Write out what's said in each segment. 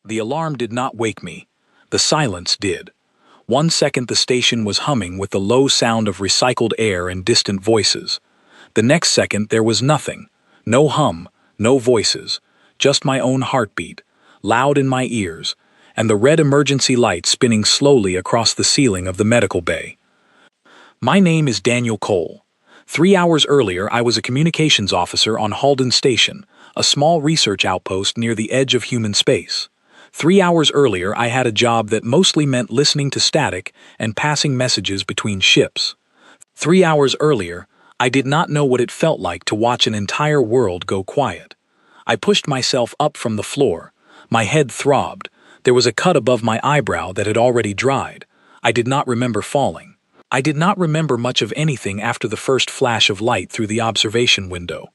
The alarm did not wake me. The silence did. 1 second the station was humming with the low sound of recycled air and distant voices. The next second there was nothing. No hum, no voices. Just my own heartbeat, loud in my ears, and the red emergency light spinning slowly across the ceiling of the medical bay. My name is Daniel Cole. 3 hours earlier I was a communications officer on Halden Station, a small research outpost near the edge of human space. 3 hours earlier I had a job that mostly meant listening to static and passing messages between ships. 3 hours earlier, I did not know what it felt like to watch an entire world go quiet. I pushed myself up from the floor. My head throbbed. There was a cut above my eyebrow that had already dried. I did not remember falling. I did not remember much of anything after the first flash of light through the observation window.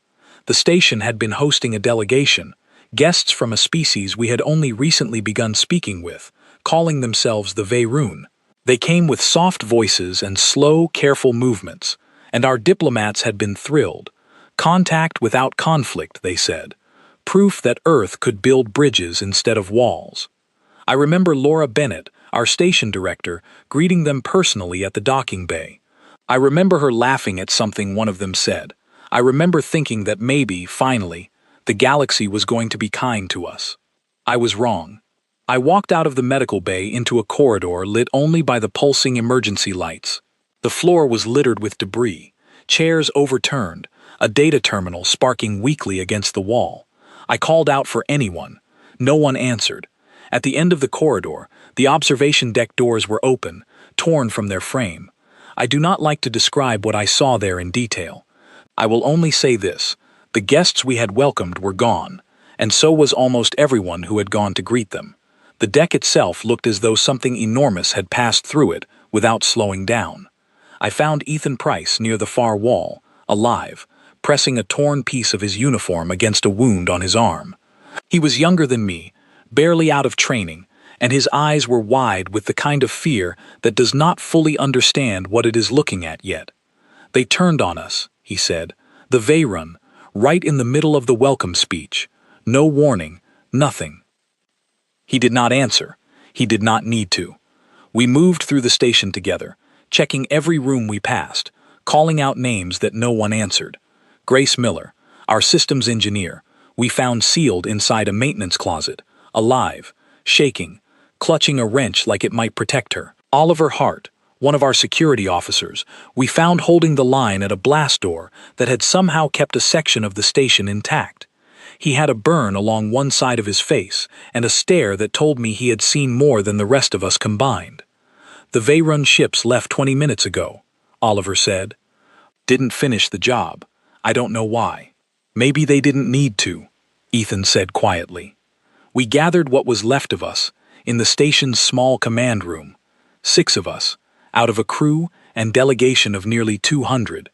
The station had been hosting a delegation, guests from a species we had only recently begun speaking with, calling themselves the Veyroon. They came with soft voices and slow, careful movements, and our diplomats had been thrilled. Contact without conflict, they said. Proof that Earth could build bridges instead of walls. I remember Laura Bennett, our station director, greeting them personally at the docking bay. I remember her laughing at something one of them said. I remember thinking that maybe, finally, the galaxy was going to be kind to us. I was wrong. I walked out of the medical bay into a corridor lit only by the pulsing emergency lights. The floor was littered with debris, chairs overturned, a data terminal sparking weakly against the wall. I called out for anyone. No one answered. At the end of the corridor, the observation deck doors were open, torn from their frame. I do not like to describe what I saw there in detail. I will only say this: the guests we had welcomed were gone, and so was almost everyone who had gone to greet them. The deck itself looked as though something enormous had passed through it without slowing down. I found Ethan Price near the far wall, alive, pressing a torn piece of his uniform against a wound on his arm. He was younger than me, barely out of training, and his eyes were wide with the kind of fear that does not fully understand what it is looking at yet. They turned on us, he said, the Veyroon, right in the middle of the welcome speech. No warning, nothing. He did not answer. He did not need to. We moved through the station together, checking every room we passed, calling out names that no one answered. Grace Miller, our systems engineer, we found sealed inside a maintenance closet, alive, shaking, clutching a wrench like it might protect her. Oliver Hart, one of our security officers, we found holding the line at a blast door that had somehow kept a section of the station intact. He had a burn along one side of his face and a stare that told me he had seen more than the rest of us combined. The Veyroon ships left 20 minutes ago, Oliver said. Didn't finish the job. I don't know why. Maybe they didn't need to, Ethan said quietly. We gathered what was left of us in the station's small command room. 6 of us, out of a crew and delegation of nearly 200.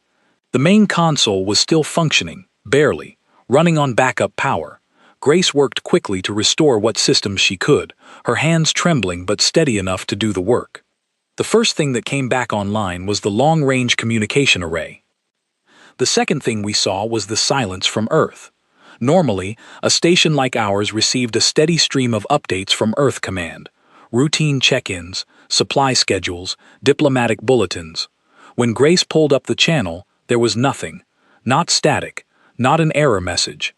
The main console was still functioning, barely, running on backup power. Grace worked quickly to restore what systems she could, her hands trembling but steady enough to do the work. The first thing that came back online was the long-range communication array. The second thing we saw was the silence from Earth. Normally, a station like ours received a steady stream of updates from Earth Command, routine check-ins, supply schedules, diplomatic bulletins. When Grace pulled up the channel, there was nothing. Not static, not an error message.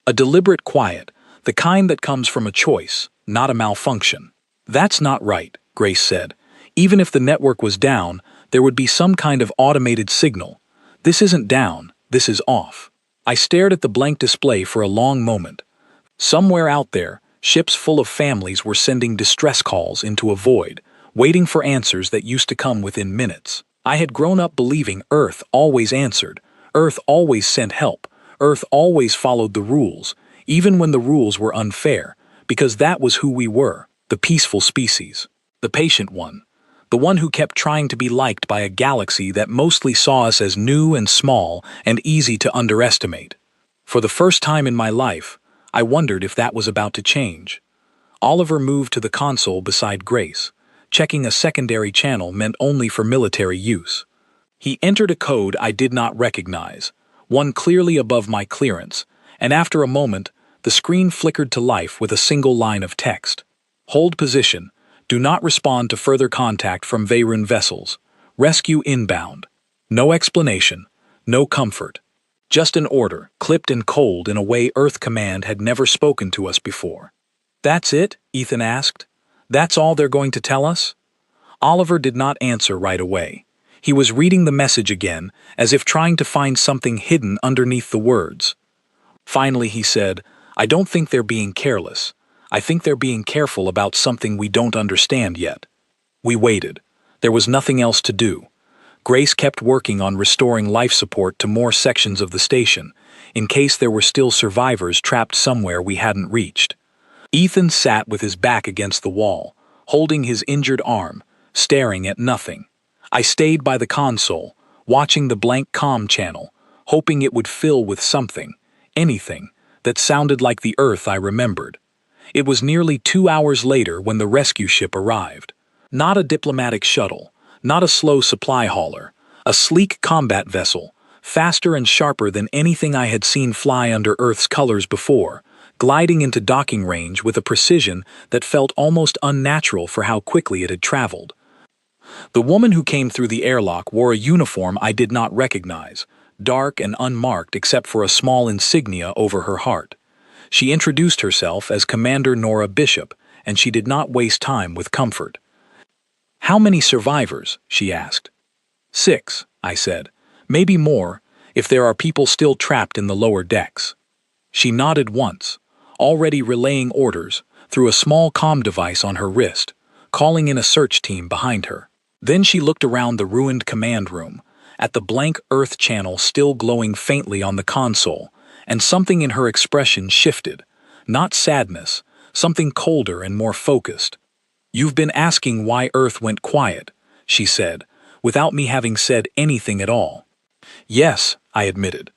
A deliberate quiet, the kind that comes from a choice, not a malfunction. That's not right, Grace said. Even if the network was down, there would be some kind of automated signal. This isn't down, this is off. I stared at the blank display for a long moment. Somewhere out there, ships full of families were sending distress calls into a void, waiting for answers that used to come within minutes. I had grown up believing Earth always answered, Earth always sent help, Earth always followed the rules, even when the rules were unfair, because that was who we were, the peaceful species, the patient one, the one who kept trying to be liked by a galaxy that mostly saw us as new and small and easy to underestimate. For the first time in my life, I wondered if that was about to change. Oliver moved to the console beside Grace. Checking a secondary channel meant only for military use. He entered a code I did not recognize, one clearly above my clearance, and after a moment, The screen flickered to life with a single line of text. Hold position. Do not respond to further contact from Veyrun vessels. Rescue inbound. No explanation. No comfort. Just an order, clipped and cold in a way Earth Command had never spoken to us before. "That's it?" Ethan asked. "That's all they're going to tell us?" Oliver did not answer right away. He was reading the message again, as if trying to find something hidden underneath the words. Finally he said, "I don't think they're being careless. I think they're being careful about something we don't understand yet." We waited. There was nothing else to do. Grace kept working on restoring life support to more sections of the station, in case there were still survivors trapped somewhere we hadn't reached. Ethan sat with his back against the wall, holding his injured arm, staring at nothing. I stayed by the console, watching the blank comm channel, hoping it would fill with something, anything, that sounded like the Earth I remembered. It was nearly 2 hours later when the rescue ship arrived. Not a diplomatic shuttle, not a slow supply hauler, a sleek combat vessel, faster and sharper than anything I had seen fly under Earth's colors before, gliding into docking range with a precision that felt almost unnatural for how quickly it had traveled. The woman who came through the airlock wore a uniform I did not recognize, dark and unmarked except for a small insignia over her heart. She introduced herself as Commander Nora Bishop, and she did not waste time with comfort. "How many survivors?" she asked. "6," I said. "Maybe more, if there are people still trapped in the lower decks." She nodded once, already relaying orders through a small comm device on her wrist, calling in a search team behind her. Then she looked around the ruined command room, at the blank Earth channel still glowing faintly on the console, and something in her expression shifted. Not sadness, something colder and more focused. "You've been asking why Earth went quiet," she said, without me having said anything at all. "Yes," I admitted.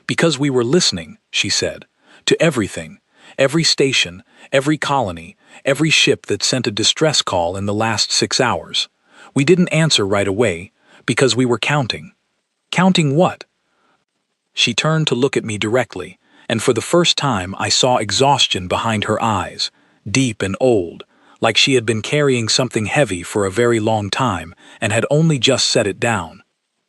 "Because we were listening," she said, "to everything, every station, every colony, every ship that sent a distress call in the last 6 hours. We didn't answer right away, because we were counting." "Counting what?" She turned to look at me directly, and for the first time I saw exhaustion behind her eyes, deep and old, like she had been carrying something heavy for a very long time and had only just set it down.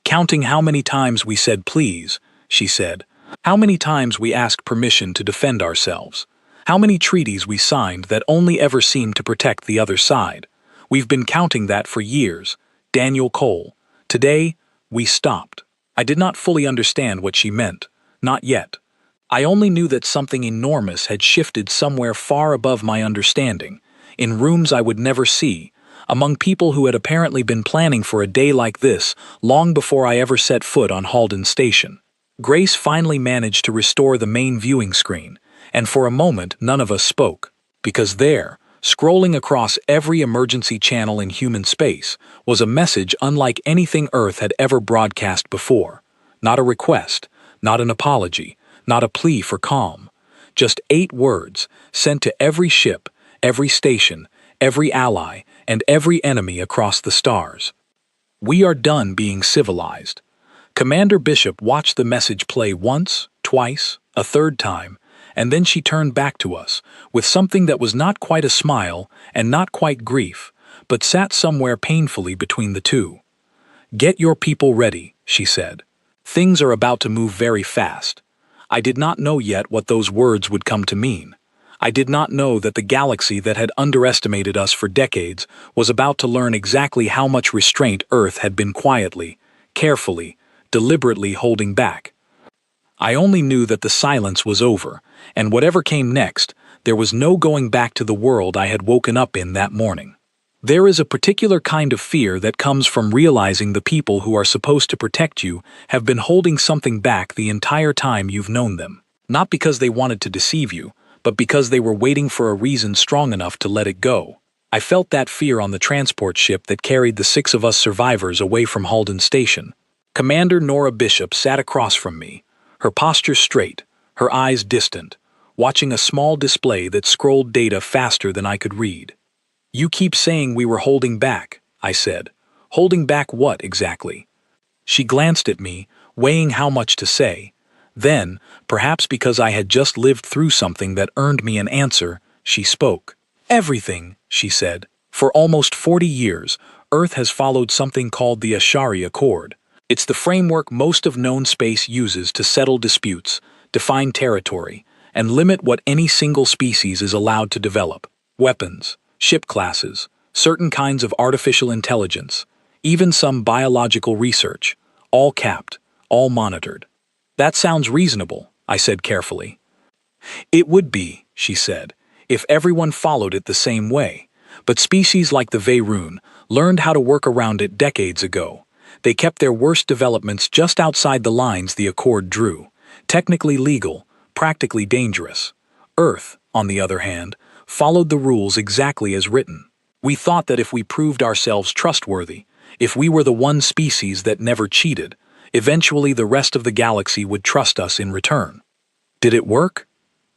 "Counting how many times we said please," she said. "How many times we asked permission to defend ourselves. How many treaties we signed that only ever seemed to protect the other side. We've been counting that for years. Daniel Cole. Today, we stopped." I did not fully understand what she meant. Not yet. I only knew that something enormous had shifted somewhere far above my understanding, in rooms I would never see, among people who had apparently been planning for a day like this long before I ever set foot on Halden Station. Grace finally managed to restore the main viewing screen, and for a moment none of us spoke, because there, scrolling across every emergency channel in human space, was a message unlike anything Earth had ever broadcast before. Not a request, not an apology, not a plea for calm. Just 8 words, sent to every ship, every station, every ally, and every enemy across the stars. "We are done being civilized." Commander Bishop watched the message play once, twice, a third time, and then she turned back to us, with something that was not quite a smile and not quite grief, but sat somewhere painfully between the two. "Get your people ready," she said. "Things are about to move very fast." I did not know yet what those words would come to mean. I did not know that the galaxy that had underestimated us for decades was about to learn exactly how much restraint Earth had been quietly, carefully, deliberately holding back. I only knew that the silence was over, and whatever came next, there was no going back to the world I had woken up in that morning. There is a particular kind of fear that comes from realizing the people who are supposed to protect you have been holding something back the entire time you've known them. Not because they wanted to deceive you, but because they were waiting for a reason strong enough to let it go. I felt that fear on the transport ship that carried the 6 of us survivors away from Halden Station. Commander Nora Bishop sat across from me, her posture straight, her eyes distant, watching a small display that scrolled data faster than I could read. "You keep saying we were holding back," I said. "Holding back what exactly?" She glanced at me, weighing how much to say. Then, perhaps because I had just lived through something that earned me an answer, she spoke. Everything, she said. For almost 40 years, Earth has followed something called the Ashari Accord. It's the framework most of known space uses to settle disputes, define territory, and limit what any single species is allowed to develop. Weapons, ship classes, certain kinds of artificial intelligence, even some biological research, all capped, all monitored. That sounds reasonable, I said carefully. It would be, she said, if everyone followed it the same way. But species like the Veyroon learned how to work around it decades ago. They kept their worst developments just outside the lines the Accord drew, technically legal, practically dangerous. Earth, on the other hand, followed the rules exactly as written. We thought that if we proved ourselves trustworthy, if we were the one species that never cheated, eventually the rest of the galaxy would trust us in return. Did it work?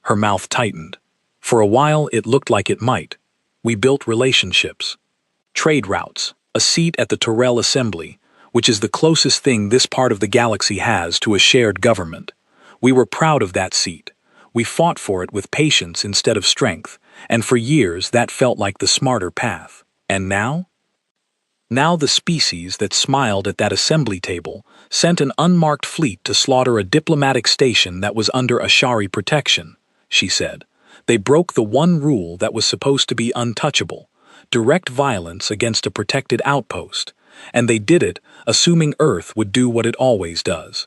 Her mouth tightened. For a while it looked like it might. We built relationships. Trade routes, a seat at the Torel Assembly, which is the closest thing this part of the galaxy has to a shared government. We were proud of that seat. We fought for it with patience instead of strength, and for years that felt like the smarter path. And now? Now the species that smiled at that assembly table sent an unmarked fleet to slaughter a diplomatic station that was under Ashari protection, she said. They broke the one rule that was supposed to be untouchable, direct violence against a protected outpost, and they did it assuming Earth would do what it always does.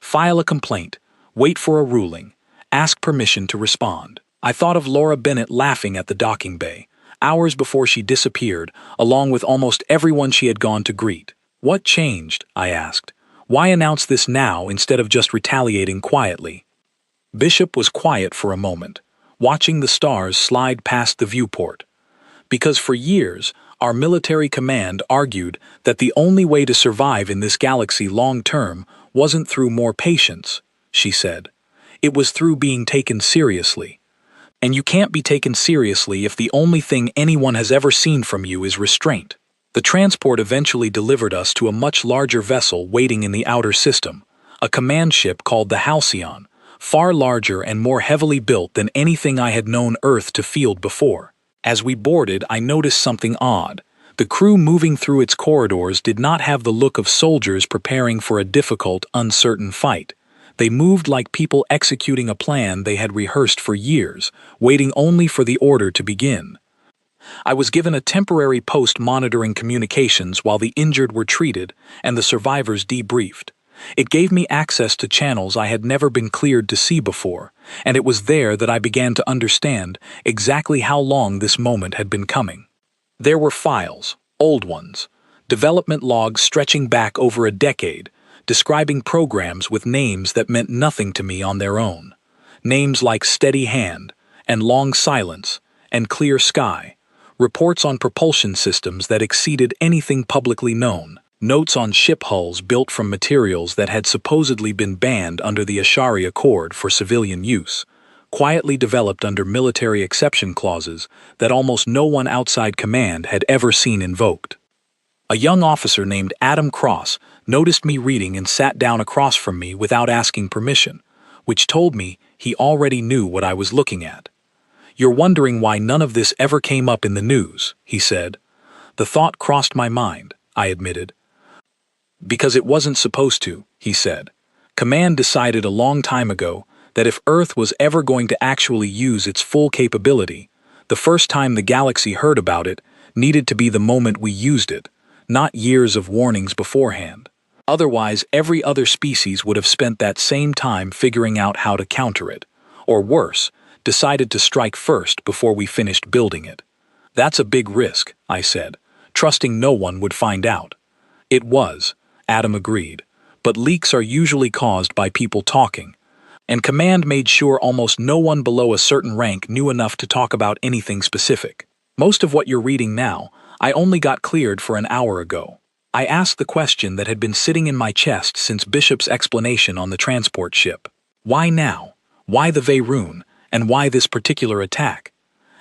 File a complaint, wait for a ruling, ask permission to respond. I thought of Laura Bennett laughing at the docking bay, hours before she disappeared, along with almost everyone she had gone to greet. What changed? I asked. Why announce this now instead of just retaliating quietly? Bishop was quiet for a moment, watching the stars slide past the viewport. Because for years, our military command argued that the only way to survive in this galaxy long-term wasn't through more patience, she said. It was through being taken seriously. And you can't be taken seriously if the only thing anyone has ever seen from you is restraint. The transport eventually delivered us to a much larger vessel waiting in the outer system, a command ship called the Halcyon, far larger and more heavily built than anything I had known Earth to field before. As we boarded, I noticed something odd. The crew moving through its corridors did not have the look of soldiers preparing for a difficult, uncertain fight. They moved like people executing a plan they had rehearsed for years, waiting only for the order to begin. I was given a temporary post monitoring communications while the injured were treated and the survivors debriefed. It gave me access to channels I had never been cleared to see before, and it was there that I began to understand exactly how long this moment had been coming. There were files, old ones, development logs stretching back over a decade, describing programs with names that meant nothing to me on their own. Names like Steady Hand, and Long Silence, and Clear Sky. Reports on propulsion systems that exceeded anything publicly known. Notes on ship hulls built from materials that had supposedly been banned under the Ashari Accord for civilian use, quietly developed under military exception clauses that almost no one outside command had ever seen invoked. A young officer named Adam Cross noticed me reading and sat down across from me without asking permission, which told me he already knew what I was looking at. "You're wondering why none of this ever came up in the news," he said. The thought crossed my mind, I admitted. "Because it wasn't supposed to," he said. "Command decided a long time ago that if Earth was ever going to actually use its full capability, the first time the galaxy heard about it needed to be the moment we used it, not years of warnings beforehand. Otherwise, every other species would have spent that same time figuring out how to counter it, or worse, decided to strike first before we finished building it. That's a big risk," I said, trusting no one would find out. "It was," Adam agreed, "but leaks are usually caused by people talking, and Command made sure almost no one below a certain rank knew enough to talk about anything specific. Most of what you're reading now, I only got cleared for an hour ago." I asked the question that had been sitting in my chest since Bishop's explanation on the transport ship. Why now? Why the Veyroon? And why this particular attack?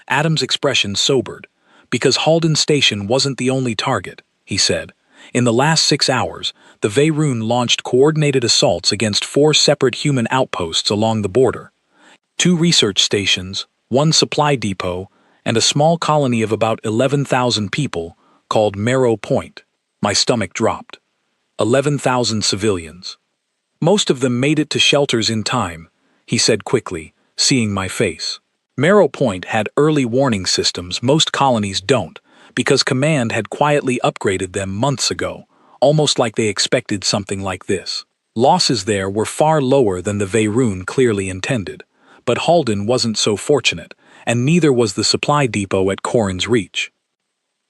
Adam's expression sobered. "Because Halden Station wasn't the only target," he said. In the last 6 hours, the Veyroon launched coordinated assaults against 4 separate human outposts along the border. 2 research stations, 1 supply depot, and a small colony of about 11,000 people called Marrow Point. My stomach dropped. 11,000 civilians. Most of them made it to shelters in time, he said quickly, seeing my face. Marrow Point had early warning systems most colonies don't, because Command had quietly upgraded them months ago, almost like they expected something like this. Losses there were far lower than the Veyroon clearly intended, but Halden wasn't so fortunate, and neither was the supply depot at Corin's Reach.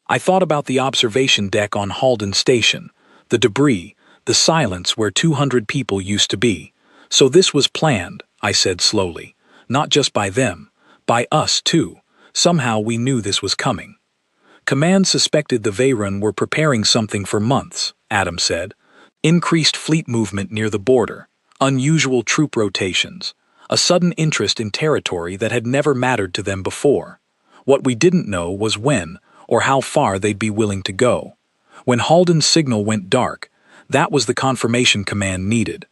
I thought about the observation deck on Halden Station, the debris, the silence where 200 people used to be. So this was planned, I said slowly, not just by them, by us too. Somehow we knew this was coming. Command suspected the Veyron were preparing something for months, Adam said. Increased fleet movement near the border, unusual troop rotations, a sudden interest in territory that had never mattered to them before. What we didn't know was when or how far they'd be willing to go. When Halden's signal went dark, that was the confirmation Command needed.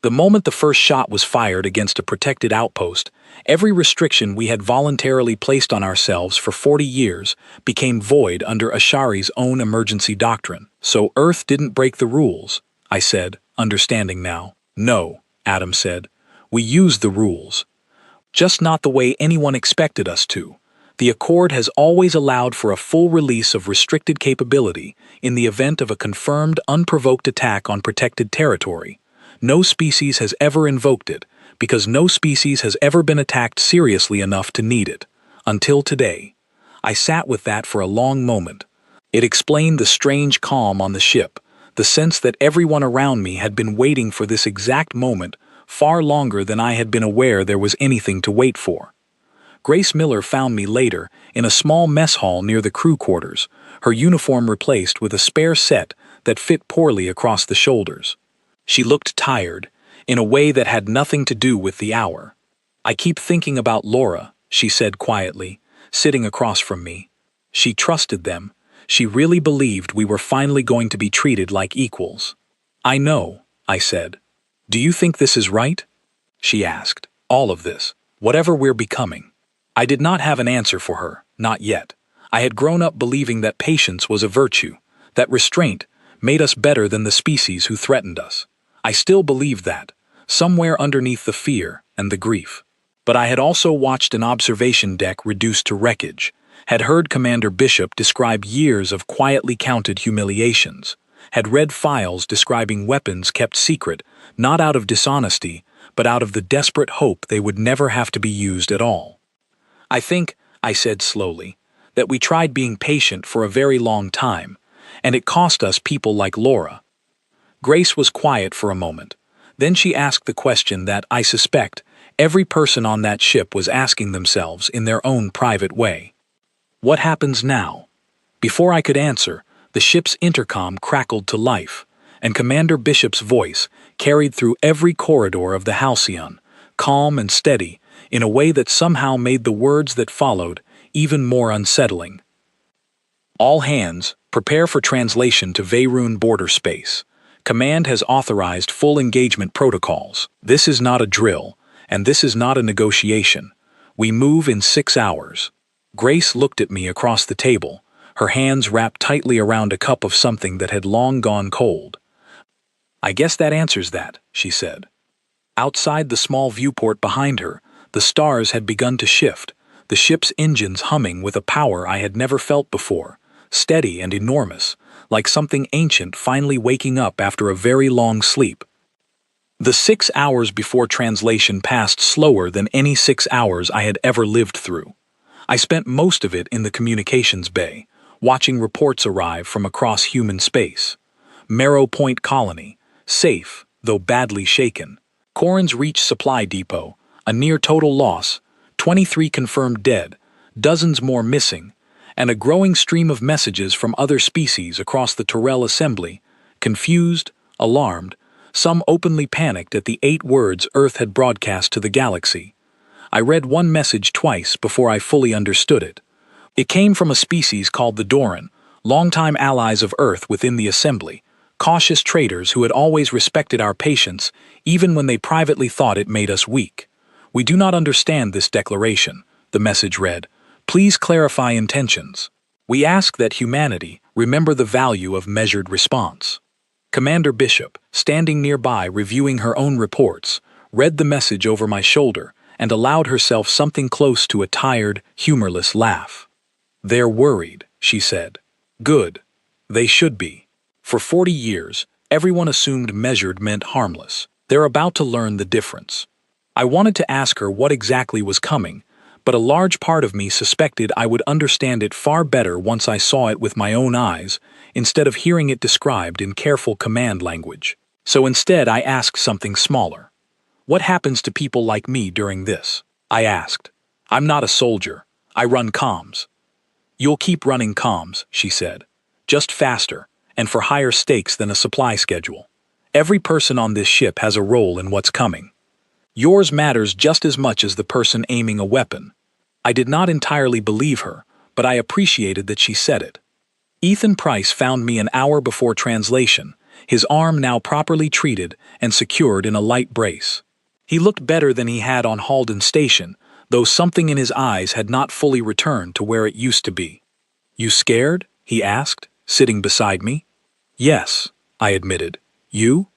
The moment the first shot was fired against a protected outpost, every restriction we had voluntarily placed on ourselves for 40 years became void under Ashari's own emergency doctrine. So Earth didn't break the rules, I said, understanding now. No, Adam said. We used the rules. Just not the way anyone expected us to. The Accord has always allowed for a full release of restricted capability in the event of a confirmed unprovoked attack on protected territory. No species has ever invoked it, because no species has ever been attacked seriously enough to need it. Until today. I sat with that for a long moment. It explained the strange calm on the ship, the sense that everyone around me had been waiting for this exact moment far longer than I had been aware there was anything to wait for. Grace Miller found me later in a small mess hall near the crew quarters, her uniform replaced with a spare set that fit poorly across the shoulders. She looked tired, in a way that had nothing to do with the hour. I keep thinking about Laura, she said quietly, sitting across from me. She trusted them. She really believed we were finally going to be treated like equals. I know, I said. Do you think this is right? She asked. All of this, whatever we're becoming. I did not have an answer for her, not yet. I had grown up believing that patience was a virtue, that restraint made us better than the species who threatened us. I still believed that, somewhere underneath the fear and the grief. But I had also watched an observation deck reduced to wreckage, had heard Commander Bishop describe years of quietly counted humiliations, had read files describing weapons kept secret, not out of dishonesty, but out of the desperate hope they would never have to be used at all. I think, I said slowly, that we tried being patient for a very long time, and it cost us people like Laura. Grace was quiet for a moment. Then she asked the question that, I suspect, every person on that ship was asking themselves in their own private way. What happens now? Before I could answer, the ship's intercom crackled to life, and Commander Bishop's voice carried through every corridor of the Halcyon, calm and steady, in a way that somehow made the words that followed even more unsettling. All hands, prepare for translation to Veyroon border space. Command has authorized full engagement protocols. This is not a drill, and this is not a negotiation. We move in 6 hours. Grace looked at me across the table, her hands wrapped tightly around a cup of something that had long gone cold. I guess that answers that, she said. Outside the small viewport behind her, the stars had begun to shift, the ship's engines humming with a power I had never felt before, steady and enormous, like something ancient finally waking up after a very long sleep. The 6 hours before translation passed slower than any 6 hours I had ever lived through. I spent most of it in the communications bay, watching reports arrive from across human space. Marrow Point Colony, safe, though badly shaken. Corin's Reach Supply Depot, a near-total loss, 23 confirmed dead, dozens more missing, and a growing stream of messages from other species across the Tyrell Assembly, confused, alarmed, some openly panicked at the 8 words Earth had broadcast to the galaxy. I read one message twice before I fully understood it. It came from a species called the Doran, longtime allies of Earth within the Assembly, cautious traders who had always respected our patience, even when they privately thought it made us weak. We do not understand this declaration, the message read. Please clarify intentions. We ask that humanity remember the value of measured response. Commander Bishop, standing nearby reviewing her own reports, read the message over my shoulder and allowed herself something close to a tired, humorless laugh. They're worried, she said. Good. They should be. For 40 years, everyone assumed measured meant harmless. They're about to learn the difference. I wanted to ask her what exactly was coming, but a large part of me suspected I would understand it far better once I saw it with my own eyes, instead of hearing it described in careful command language. So instead I asked something smaller. What happens to people like me during this? I asked. I'm not a soldier. I run comms. You'll keep running comms, she said. Just faster, and for higher stakes than a supply schedule. Every person on this ship has a role in what's coming. Yours matters just as much as the person aiming a weapon. I did not entirely believe her, but I appreciated that she said it. Ethan Price found me an hour before translation, his arm now properly treated and secured in a light brace. He looked better than he had on Halden Station, though something in his eyes had not fully returned to where it used to be. You scared? He asked, sitting beside me. Yes, I admitted. You?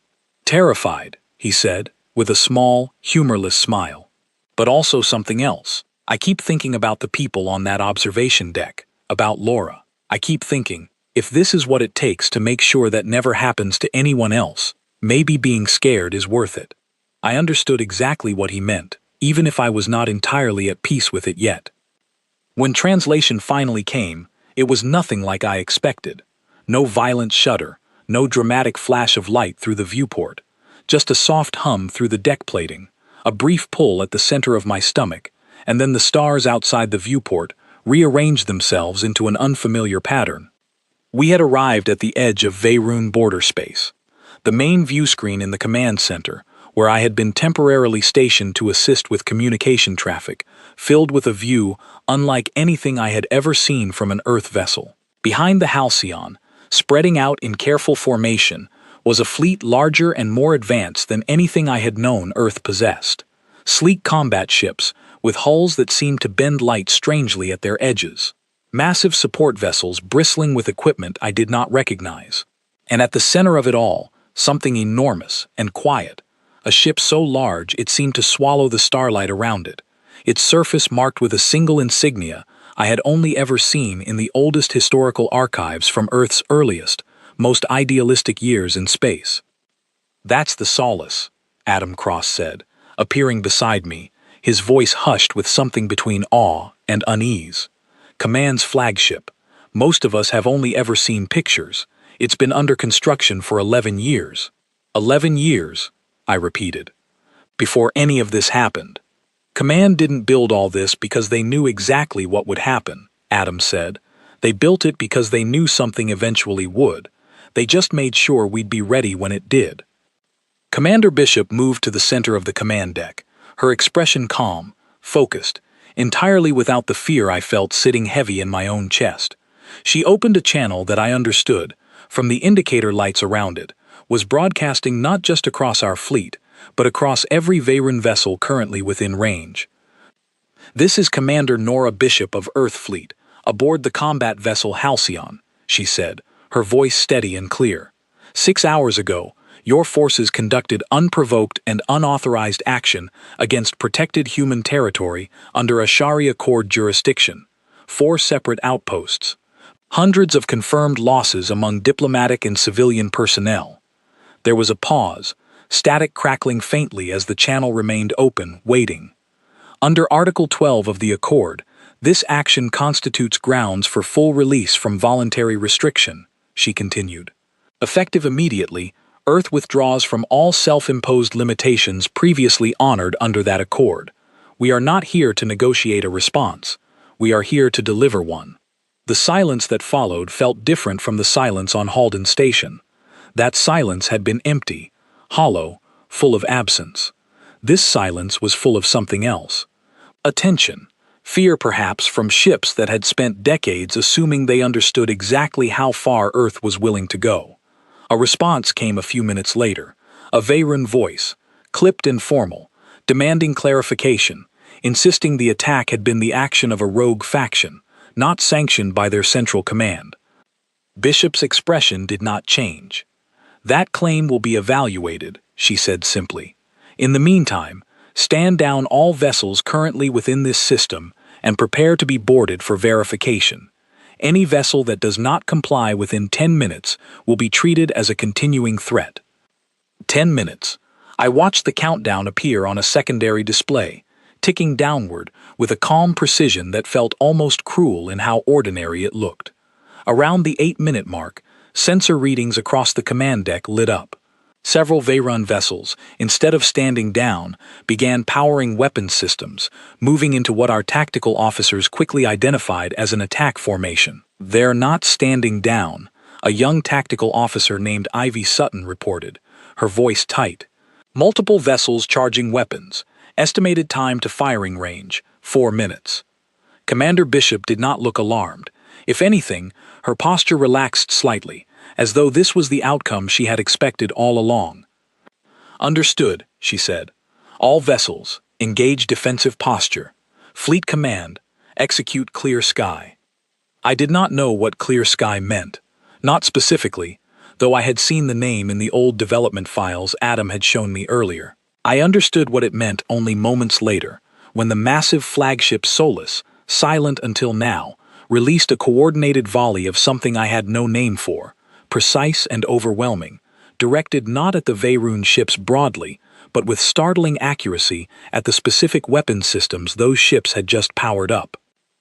Terrified, he said, with a small, humorless smile. But also something else. I keep thinking about the people on that observation deck, about Laura. I keep thinking, if this is what it takes to make sure that never happens to anyone else, maybe being scared is worth it. I understood exactly what he meant, even if I was not entirely at peace with it yet. When translation finally came, it was nothing like I expected. No violent shudder, no dramatic flash of light through the viewport, just a soft hum through the deck plating, a brief pull at the center of my stomach, and then the stars outside the viewport rearranged themselves into an unfamiliar pattern. We had arrived at the edge of Veyroon border space, the main view screen in the command center, where I had been temporarily stationed to assist with communication traffic, filled with a view unlike anything I had ever seen from an Earth vessel. Behind the Halcyon, spreading out in careful formation, was a fleet larger and more advanced than anything I had known Earth possessed. Sleek combat ships, with hulls that seemed to bend light strangely at their edges. Massive support vessels bristling with equipment I did not recognize. And at the center of it all, something enormous and quiet. A ship so large it seemed to swallow the starlight around it, its surface marked with a single insignia I had only ever seen in the oldest historical archives from Earth's earliest, most idealistic years in space. That's the Solace, Adam Cross said, appearing beside me, his voice hushed with something between awe and unease. Command's flagship. Most of us have only ever seen pictures. It's been under construction for 11 years. 11 years, I repeated. Before any of this happened. Command didn't build all this because they knew exactly what would happen, Adam said. They built it because they knew something eventually would. They just made sure we'd be ready when it did. Commander Bishop moved to the center of the command deck, her expression calm, focused, entirely without the fear I felt sitting heavy in my own chest. She opened a channel that I understood, from the indicator lights around it, was broadcasting not just across our fleet, but across every Veyron vessel currently within range. This is Commander Nora Bishop of Earth Fleet, aboard the combat vessel Halcyon, she said, her voice steady and clear. 6 hours ago, your forces conducted unprovoked and unauthorized action against protected human territory under a Sharia Accord jurisdiction. 4 separate outposts. Hundreds of confirmed losses among diplomatic and civilian personnel. There was a pause, static crackling faintly as the channel remained open, waiting. Under Article 12 of the Accord, this action constitutes grounds for full release from voluntary restriction, she continued. Effective immediately, Earth withdraws from all self-imposed limitations previously honored under that accord. We are not here to negotiate a response. We are here to deliver one. The silence that followed felt different from the silence on Halden Station. That silence had been empty, hollow, full of absence. This silence was full of something else. Attention, Fear, perhaps, from ships that had spent decades assuming they understood exactly how far Earth was willing to go. A response came a few minutes later, a Veyron voice, clipped and formal, demanding clarification, insisting the attack had been the action of a rogue faction, not sanctioned by their central command. Bishop's expression did not change. "That claim will be evaluated," she said simply. "In the meantime, stand down all vessels currently within this system and prepare to be boarded for verification. Any vessel that does not comply within 10 minutes will be treated as a continuing threat." 10 minutes. I watched the countdown appear on a secondary display, ticking downward with a calm precision that felt almost cruel in how ordinary it looked. Around the 8-minute mark, sensor readings across the command deck lit up. Several Veyron vessels, instead of standing down, began powering weapons systems, moving into what our tactical officers quickly identified as an attack formation. "They're not standing down," a young tactical officer named Ivy Sutton reported, her voice tight. "Multiple vessels charging weapons. Estimated time to firing range, 4 minutes." Commander Bishop did not look alarmed. If anything, her posture relaxed slightly, as though this was the outcome she had expected all along. "Understood," she said. "All vessels, engage defensive posture. Fleet command, execute clear sky." I did not know what clear sky meant. Not specifically, though I had seen the name in the old development files Adam had shown me earlier. I understood what it meant only moments later, when the massive flagship Solus, silent until now, released a coordinated volley of something I had no name for, precise and overwhelming, directed not at the Veyron ships broadly, but with startling accuracy at the specific weapon systems those ships had just powered up.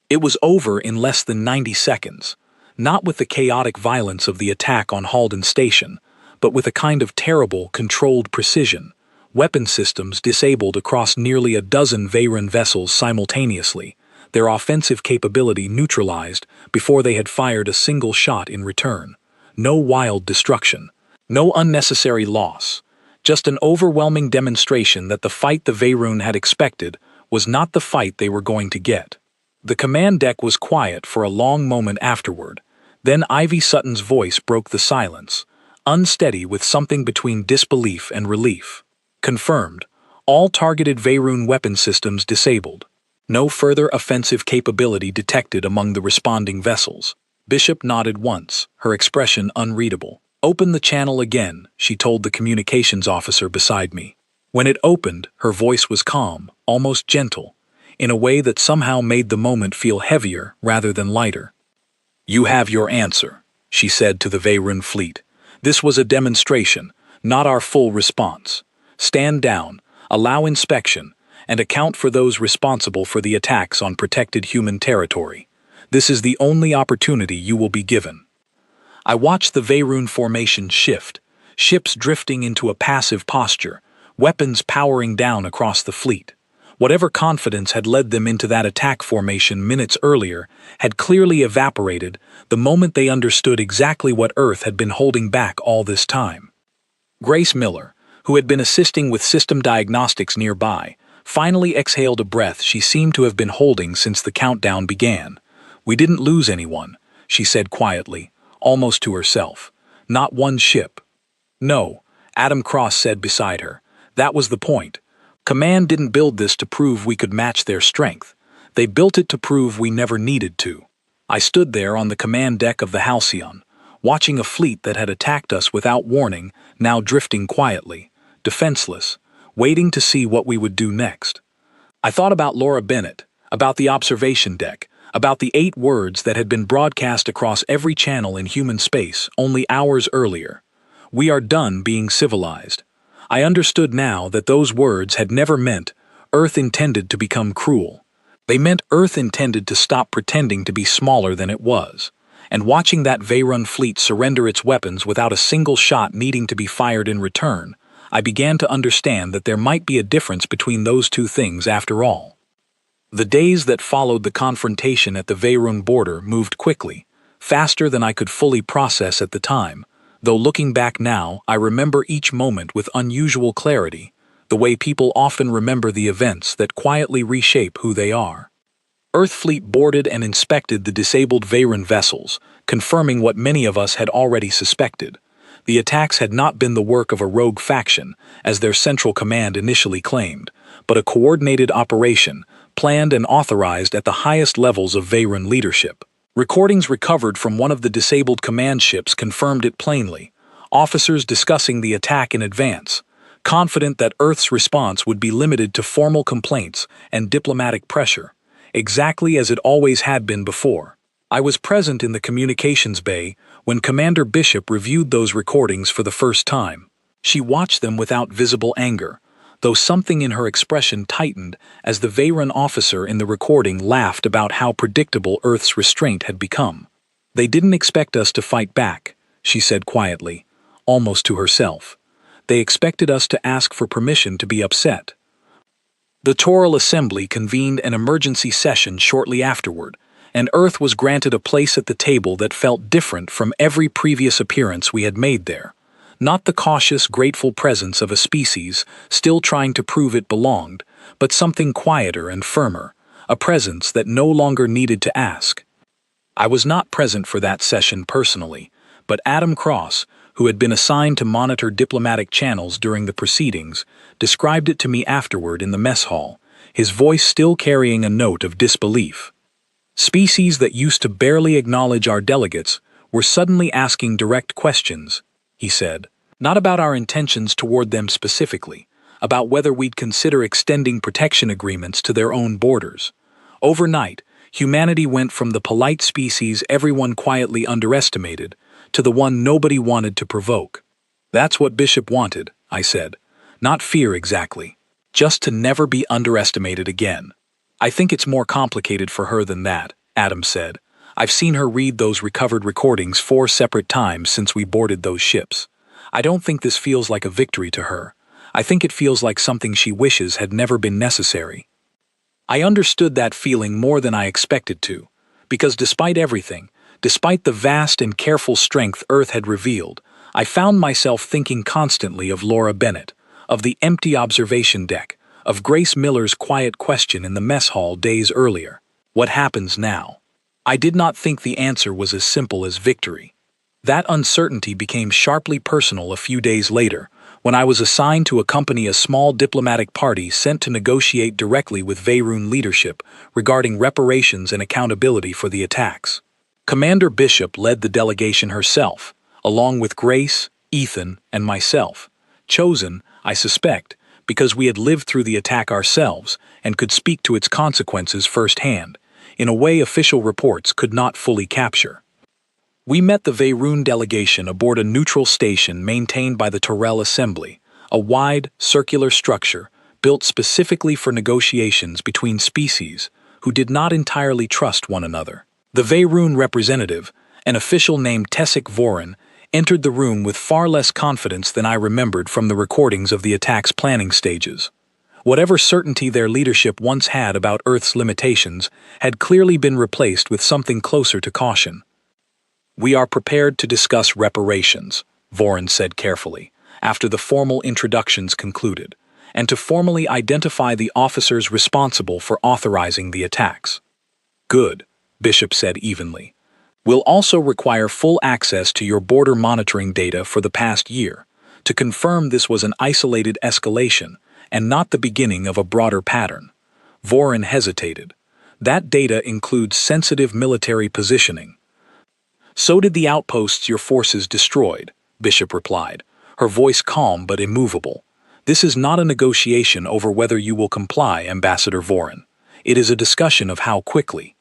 It was over in less than 90 seconds, not with the chaotic violence of the attack on Halden Station, but with a kind of terrible, controlled precision. Weapon systems disabled across nearly a dozen Veyron vessels simultaneously, their offensive capability neutralized before they had fired a single shot in return. No wild destruction, no unnecessary loss, just an overwhelming demonstration that the fight the Veyron had expected was not the fight they were going to get. The command deck was quiet for a long moment afterward. Then Ivy Sutton's voice broke the silence, unsteady with something between disbelief and relief. "Confirmed. All targeted Veyron weapon systems disabled. No further offensive capability detected among the responding vessels." Bishop nodded once, her expression unreadable. "Open the channel again," she told the communications officer beside me. When it opened, her voice was calm, almost gentle, in a way that somehow made the moment feel heavier rather than lighter. "You have your answer," she said to the Veyron fleet. "This was a demonstration, not our full response. Stand down, allow inspection, and account for those responsible for the attacks on protected human territory. This is the only opportunity you will be given." I watched the Veyron formation shift, ships drifting into a passive posture, weapons powering down across the fleet. Whatever confidence had led them into that attack formation minutes earlier had clearly evaporated the moment they understood exactly what Earth had been holding back all this time. Grace Miller, who had been assisting with system diagnostics nearby, finally exhaled a breath she seemed to have been holding since the countdown began. "We didn't lose anyone," she said quietly, almost to herself. "Not one ship." "No," Adam Cross said beside her. "That was the point. Command didn't build this to prove we could match their strength. They built it to prove we never needed to." I stood there on the command deck of the Halcyon, watching a fleet that had attacked us without warning, now drifting quietly, defenseless, waiting to see what we would do next. I thought about Laura Bennett, about the observation deck, about the 8 words that had been broadcast across every channel in human space only hours earlier. "We are done being civilized." I understood now that those words had never meant Earth intended to become cruel. They meant Earth intended to stop pretending to be smaller than it was. And watching that Veyron fleet surrender its weapons without a single shot needing to be fired in return, I began to understand that there might be a difference between those two things after all. The days that followed the confrontation at the Veyron border moved quickly, faster than I could fully process at the time, though looking back now I remember each moment with unusual clarity, the way people often remember the events that quietly reshape who they are. Earth fleet boarded and inspected the disabled Veyron vessels, confirming what many of us had already suspected. The attacks had not been the work of a rogue faction, as their central command initially claimed, but a coordinated operation, planned and authorized at the highest levels of Veyron leadership. Recordings recovered from one of the disabled command ships confirmed it plainly, officers discussing the attack in advance, confident that Earth's response would be limited to formal complaints and diplomatic pressure, exactly as it always had been before. I was present in the communications bay when Commander Bishop reviewed those recordings for the first time. She watched them without visible anger, though something in her expression tightened as the Veyron officer in the recording laughed about how predictable Earth's restraint had become. "They didn't expect us to fight back," she said quietly, almost to herself. "They expected us to ask for permission to be upset." The Toral Assembly convened an emergency session shortly afterward, and Earth was granted a place at the table that felt different from every previous appearance we had made there. Not the cautious, grateful presence of a species still trying to prove it belonged, but something quieter and firmer, a presence that no longer needed to ask. I was not present for that session personally, but Adam Cross, who had been assigned to monitor diplomatic channels during the proceedings, described it to me afterward in the mess hall, his voice still carrying a note of disbelief. "Species that used to barely acknowledge our delegates were suddenly asking direct questions," he said. "Not about our intentions toward them specifically, about whether we'd consider extending protection agreements to their own borders. Overnight, humanity went from the polite species everyone quietly underestimated to the one nobody wanted to provoke." "That's what Bishop wanted," I said. "Not fear exactly, just to never be underestimated again." "I think it's more complicated for her than that," Adam said. "I've seen her read those recovered recordings 4 separate times since we boarded those ships. I don't think this feels like a victory to her. I think it feels like something she wishes had never been necessary." I understood that feeling more than I expected to, because despite everything, despite the vast and careful strength Earth had revealed, I found myself thinking constantly of Laura Bennett, of the empty observation deck, of Grace Miller's quiet question in the mess hall days earlier. What happens now? I did not think the answer was as simple as victory. That uncertainty became sharply personal a few days later, when I was assigned to accompany a small diplomatic party sent to negotiate directly with Veyron leadership regarding reparations and accountability for the attacks. Commander Bishop led the delegation herself, along with Grace, Ethan, and myself, chosen, I suspect, because we had lived through the attack ourselves and could speak to its consequences firsthand, in a way official reports could not fully capture. We met the Veyron delegation aboard a neutral station maintained by the Toral Assembly, a wide, circular structure built specifically for negotiations between species who did not entirely trust one another. The Veyron representative, an official named Tessic Vorin, entered the room with far less confidence than I remembered from the recordings of the attack's planning stages. Whatever certainty their leadership once had about Earth's limitations had clearly been replaced with something closer to caution. "We are prepared to discuss reparations," Vorin said carefully, after the formal introductions concluded, "and to formally identify the officers responsible for authorizing the attacks." "Good," Bishop said evenly. "We'll also require full access to your border monitoring data for the past year, to confirm this was an isolated escalation and not the beginning of a broader pattern." Vorin hesitated. "That data includes sensitive military positioning." "So did the outposts your forces destroyed," Bishop replied, her voice calm but immovable. "This is not a negotiation over whether you will comply, Ambassador Vorin. It is a discussion of how quickly."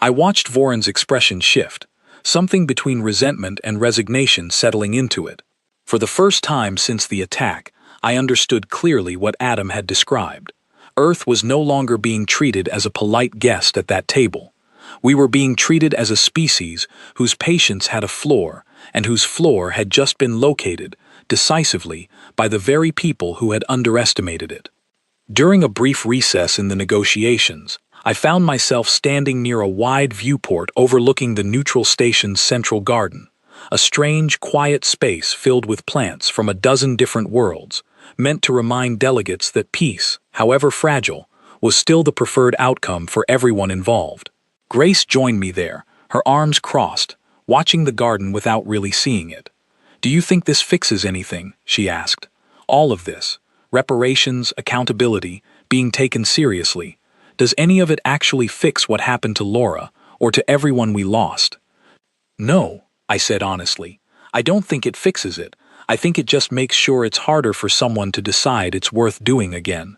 I watched Vorin's expression shift, something between resentment and resignation settling into it. For the first time since the attack, I understood clearly what Adam had described. Earth was no longer being treated as a polite guest at that table. We were being treated as a species whose patience had a floor, and whose floor had just been located, decisively, by the very people who had underestimated it. During a brief recess in the negotiations, I found myself standing near a wide viewport overlooking the neutral station's central garden, a strange, quiet space filled with plants from a dozen different worlds, meant to remind delegates that peace, however fragile, was still the preferred outcome for everyone involved. Grace joined me there, her arms crossed, watching the garden without really seeing it. "Do you think this fixes anything?" she asked. "All of this, reparations, accountability, being taken seriously. Does any of it actually fix what happened to Laura, or to everyone we lost?" "No," I said honestly. "I don't think it fixes it. I think it just makes sure it's harder for someone to decide it's worth doing again."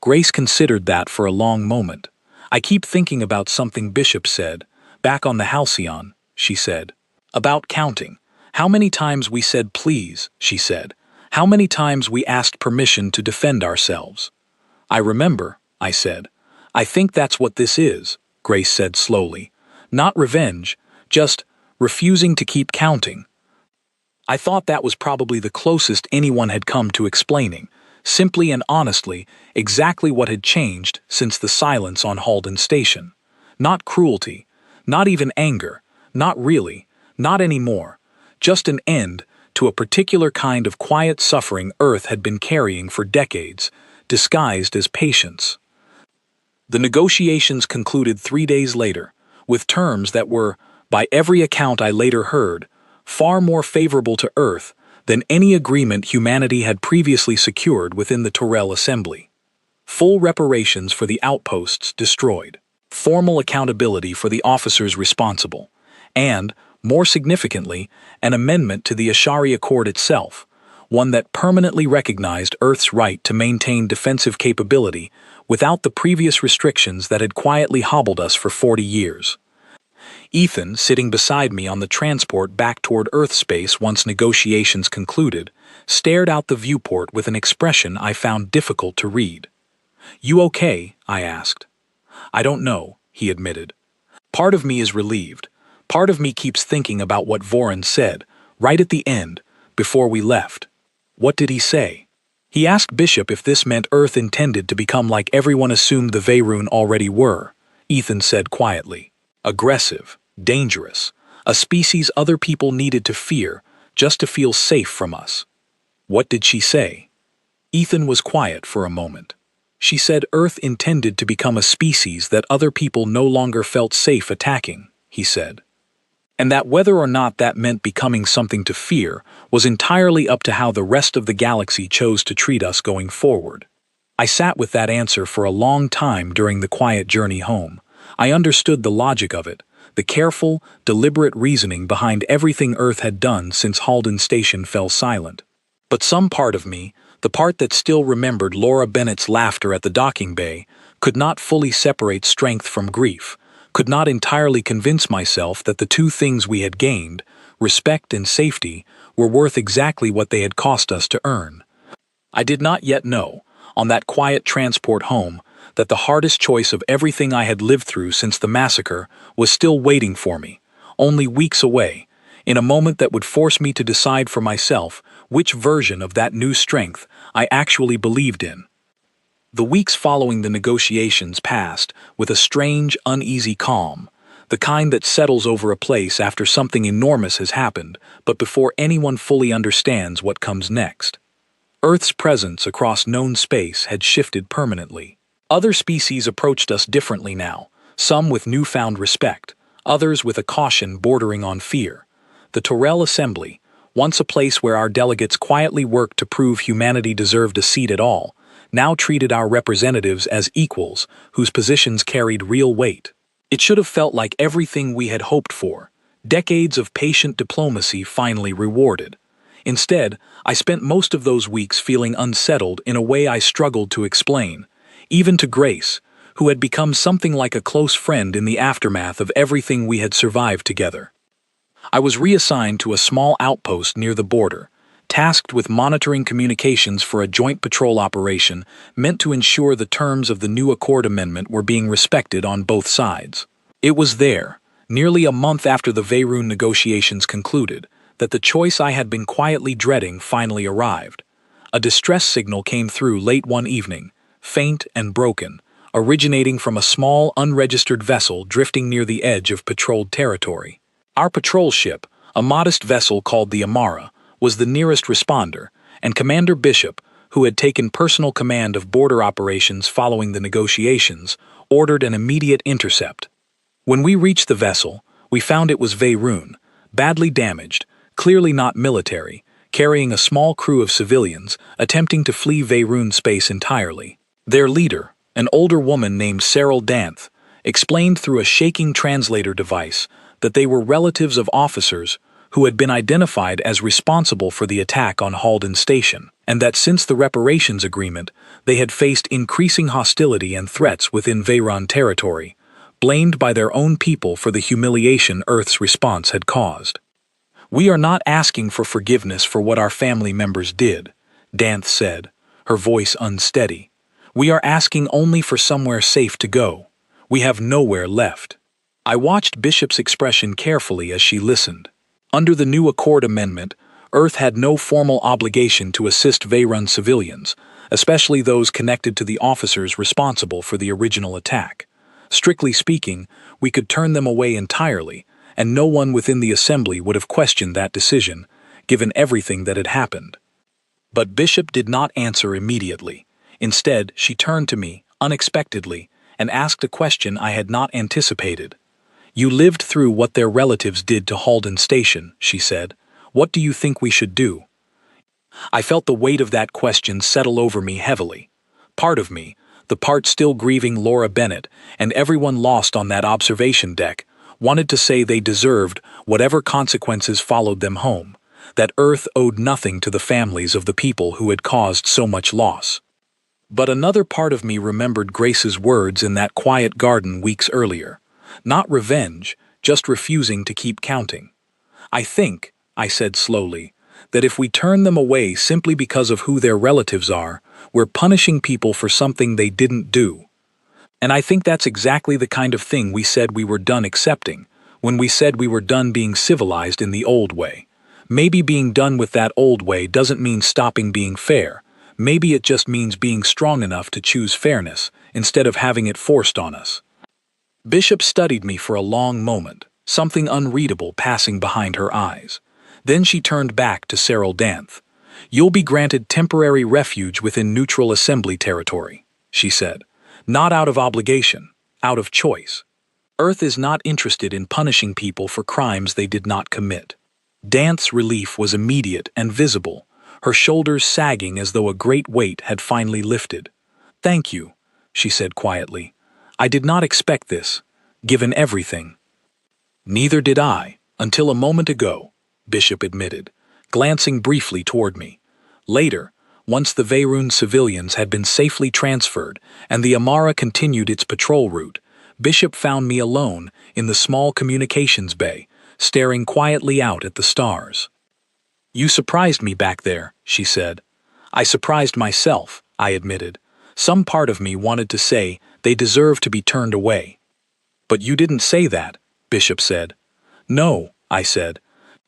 Grace considered that for a long moment. "I keep thinking about something Bishop said, back on the Halcyon," she said. "About counting. How many times we said please," she said. "How many times we asked permission to defend ourselves." "I remember," I said. "I think that's what this is," Grace said slowly. "Not revenge, just refusing to keep counting." I thought that was probably the closest anyone had come to explaining, simply and honestly, exactly what had changed since the silence on Halden Station. Not cruelty, not even anger, not really, not anymore. Just an end to a particular kind of quiet suffering Earth had been carrying for decades, disguised as patience. The negotiations concluded 3 days later, with terms that were, by every account I later heard, far more favorable to Earth than any agreement humanity had previously secured within the Tyrell Assembly. Full reparations for the outposts destroyed, formal accountability for the officers responsible, and, more significantly, an amendment to the Ashari Accord itself, one that permanently recognized Earth's right to maintain defensive capability without the previous restrictions that had quietly hobbled us for 40 years. Ethan, sitting beside me on the transport back toward Earth space once negotiations concluded, stared out the viewport with an expression I found difficult to read. "You okay?" I asked. "I don't know," he admitted. "Part of me is relieved. Part of me keeps thinking about what Voron said, right at the end, before we left." "What did he say?" "He asked Bishop if this meant Earth intended to become like everyone assumed the Veyroon already were," Ethan said quietly. "Aggressive, dangerous, a species other people needed to fear just to feel safe from us." "What did she say?" Ethan was quiet for a moment. "She said Earth intended to become a species that other people no longer felt safe attacking," he said. "And that whether or not that meant becoming something to fear was entirely up to how the rest of the galaxy chose to treat us going forward." I sat with that answer for a long time during the quiet journey home. I understood the logic of it, the careful, deliberate reasoning behind everything Earth had done since Halden Station fell silent. But some part of me, the part that still remembered Laura Bennett's laughter at the docking bay, could not fully separate strength from grief, could not entirely convince myself that the two things we had gained, respect and safety, were worth exactly what they had cost us to earn. I did not yet know, on that quiet transport home, that the hardest choice of everything I had lived through since the massacre was still waiting for me, only weeks away, in a moment that would force me to decide for myself which version of that new strength I actually believed in. The weeks following the negotiations passed with a strange, uneasy calm, the kind that settles over a place after something enormous has happened, but before anyone fully understands what comes next. Earth's presence across known space had shifted permanently. Other species approached us differently now, some with newfound respect, others with a caution bordering on fear. The Tyrell Assembly, once a place where our delegates quietly worked to prove humanity deserved a seat at all, now treated our representatives as equals whose positions carried real weight. It should have felt like everything we had hoped for, decades of patient diplomacy finally rewarded. Instead, I spent most of those weeks feeling unsettled in a way I struggled to explain, even to Grace, who had become something like a close friend in the aftermath of everything we had survived together. I was reassigned to a small outpost near the border, tasked with monitoring communications for a joint patrol operation meant to ensure the terms of the new Accord Amendment were being respected on both sides. It was there, nearly a month after the Veyroon negotiations concluded, that the choice I had been quietly dreading finally arrived. A distress signal came through late one evening, faint and broken, originating from a small, unregistered vessel drifting near the edge of patrolled territory. Our patrol ship, a modest vessel called the Amara, was the nearest responder, and Commander Bishop, who had taken personal command of border operations following the negotiations, ordered an immediate intercept. When we reached the vessel, we found it was Veyroon, badly damaged, clearly not military, carrying a small crew of civilians, attempting to flee Veyroon space entirely. Their leader, an older woman named CivilizedHFY, explained through a shaking translator device that they were relatives of officers who had been identified as responsible for the attack on Halden Station, and that since the reparations agreement, they had faced increasing hostility and threats within Veyron territory, blamed by their own people for the humiliation Earth's response had caused. "We are not asking for forgiveness for what our family members did," Danth said, her voice unsteady. "We are asking only for somewhere safe to go. We have nowhere left." I watched Bishop's expression carefully as she listened. Under the new Accord Amendment, Earth had no formal obligation to assist Veyron civilians, especially those connected to the officers responsible for the original attack. Strictly speaking, we could turn them away entirely, and no one within the Assembly would have questioned that decision, given everything that had happened. But Bishop did not answer immediately. Instead, she turned to me, unexpectedly, and asked a question I had not anticipated. "You lived through what their relatives did to Halden Station," she said. "What do you think we should do?" I felt the weight of that question settle over me heavily. Part of me, the part still grieving Laura Bennett and everyone lost on that observation deck, wanted to say they deserved whatever consequences followed them home, that Earth owed nothing to the families of the people who had caused so much loss. But another part of me remembered Grace's words in that quiet garden weeks earlier. Not revenge, just refusing to keep counting. "I think," I said slowly, "that if we turn them away simply because of who their relatives are, we're punishing people for something they didn't do. And I think that's exactly the kind of thing we said we were done accepting, when we said we were done being civilized in the old way. Maybe being done with that old way doesn't mean stopping being fair. Maybe it just means being strong enough to choose fairness, instead of having it forced on us." Bishop studied me for a long moment, something unreadable passing behind her eyes. Then she turned back to CivilizedHFY. "You'll be granted temporary refuge within neutral assembly territory," she said. "Not out of obligation, out of choice. Earth is not interested in punishing people for crimes they did not commit." Danth's relief was immediate and visible, her shoulders sagging as though a great weight had finally lifted. "Thank you," she said quietly. "I did not expect this, given everything." "Neither did I, until a moment ago," Bishop admitted, glancing briefly toward me. Later, once the Veyroon civilians had been safely transferred and the Amara continued its patrol route, Bishop found me alone in the small communications bay, staring quietly out at the stars. "You surprised me back there," she said. "I surprised myself," I admitted. Some part of me wanted to say they deserve to be turned away. "But you didn't say that," Bishop said. "No," I said,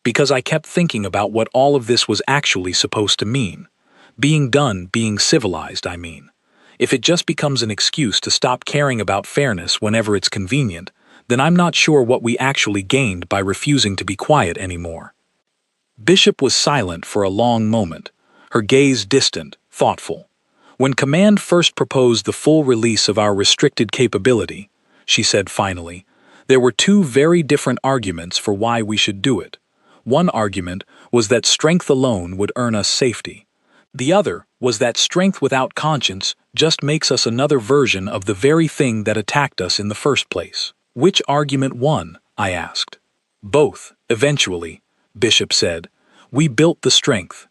"because I kept thinking about what all of this was actually supposed to mean. Being done, being civilized, I mean. If it just becomes an excuse to stop caring about fairness whenever it's convenient, then I'm not sure what we actually gained by refusing to be quiet anymore." Bishop was silent for a long moment, her gaze distant, thoughtful. "When Command first proposed the full release of our restricted capability," she said finally, "there were two very different arguments for why we should do it. One argument was that strength alone would earn us safety. The other was that strength without conscience just makes us another version of the very thing that attacked us in the first place." "Which argument won?" I asked. "Both, eventually," Bishop said. "We built the strength.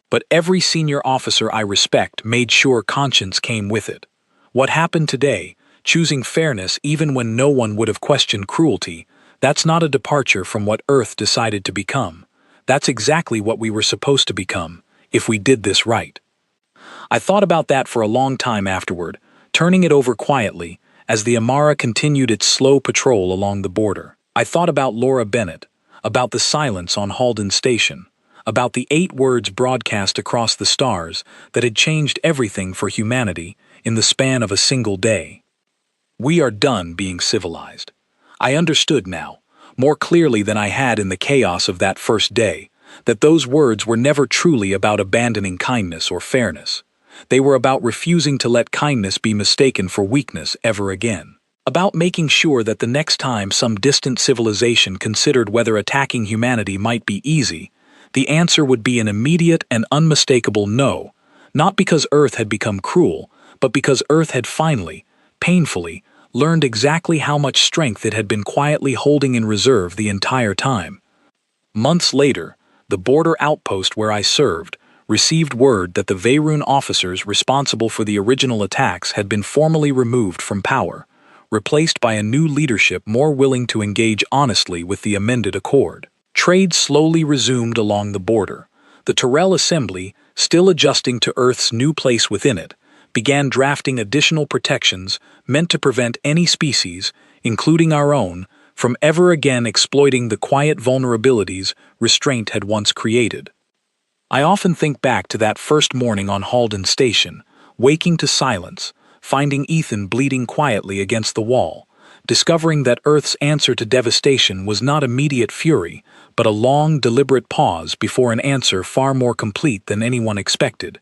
But every senior officer I respect made sure conscience came with it. What happened today, choosing fairness even when no one would have questioned cruelty, that's not a departure from what Earth decided to become. That's exactly what we were supposed to become, if we did this right." I thought about that for a long time afterward, turning it over quietly as the Amara continued its slow patrol along the border. I thought about Laura Bennett, about the silence on Halden Station, about the 8 words broadcast across the stars that had changed everything for humanity in the span of a single day. We are done being civilized. I understood now, more clearly than I had in the chaos of that first day, that those words were never truly about abandoning kindness or fairness. They were about refusing to let kindness be mistaken for weakness ever again. About making sure that the next time some distant civilization considered whether attacking humanity might be easy, the answer would be an immediate and unmistakable no, not because Earth had become cruel, but because Earth had finally, painfully, learned exactly how much strength it had been quietly holding in reserve the entire time. Months later, the border outpost where I served received word that the Veyroon officers responsible for the original attacks had been formally removed from power, replaced by a new leadership more willing to engage honestly with the amended accord. Trade slowly resumed along the border. The Tyrell Assembly, still adjusting to Earth's new place within it, began drafting additional protections meant to prevent any species, including our own, from ever again exploiting the quiet vulnerabilities restraint had once created. I often think back to that first morning on Halden Station, waking to silence, finding Ethan bleeding quietly against the wall, discovering that Earth's answer to devastation was not immediate fury, but a long, deliberate pause before an answer far more complete than anyone expected.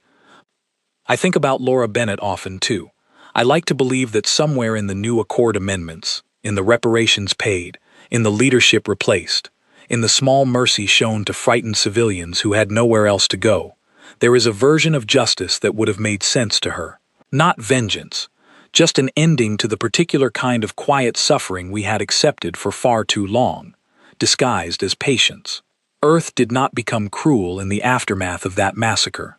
I think about Laura Bennett often, too. I like to believe that somewhere in the new Accord amendments, in the reparations paid, in the leadership replaced, in the small mercy shown to frightened civilians who had nowhere else to go, there is a version of justice that would have made sense to her. Not vengeance, just an ending to the particular kind of quiet suffering we had accepted for far too long, disguised as patience. Earth did not become cruel in the aftermath of that massacre.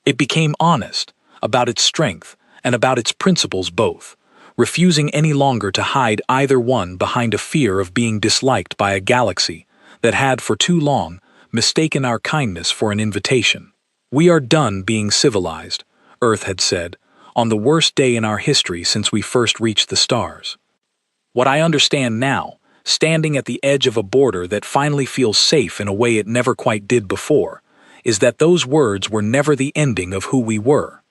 It became honest, about its strength, and about its principles both, refusing any longer to hide either one behind a fear of being disliked by a galaxy that had for too long mistaken our kindness for an invitation. "We are done being civilized," Earth had said, on the worst day in our history since we first reached the stars. What I understand now, standing at the edge of a border that finally feels safe in a way it never quite did before, is that those words were never the ending of who we were.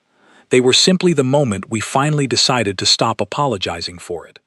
They were simply the moment we finally decided to stop apologizing for it.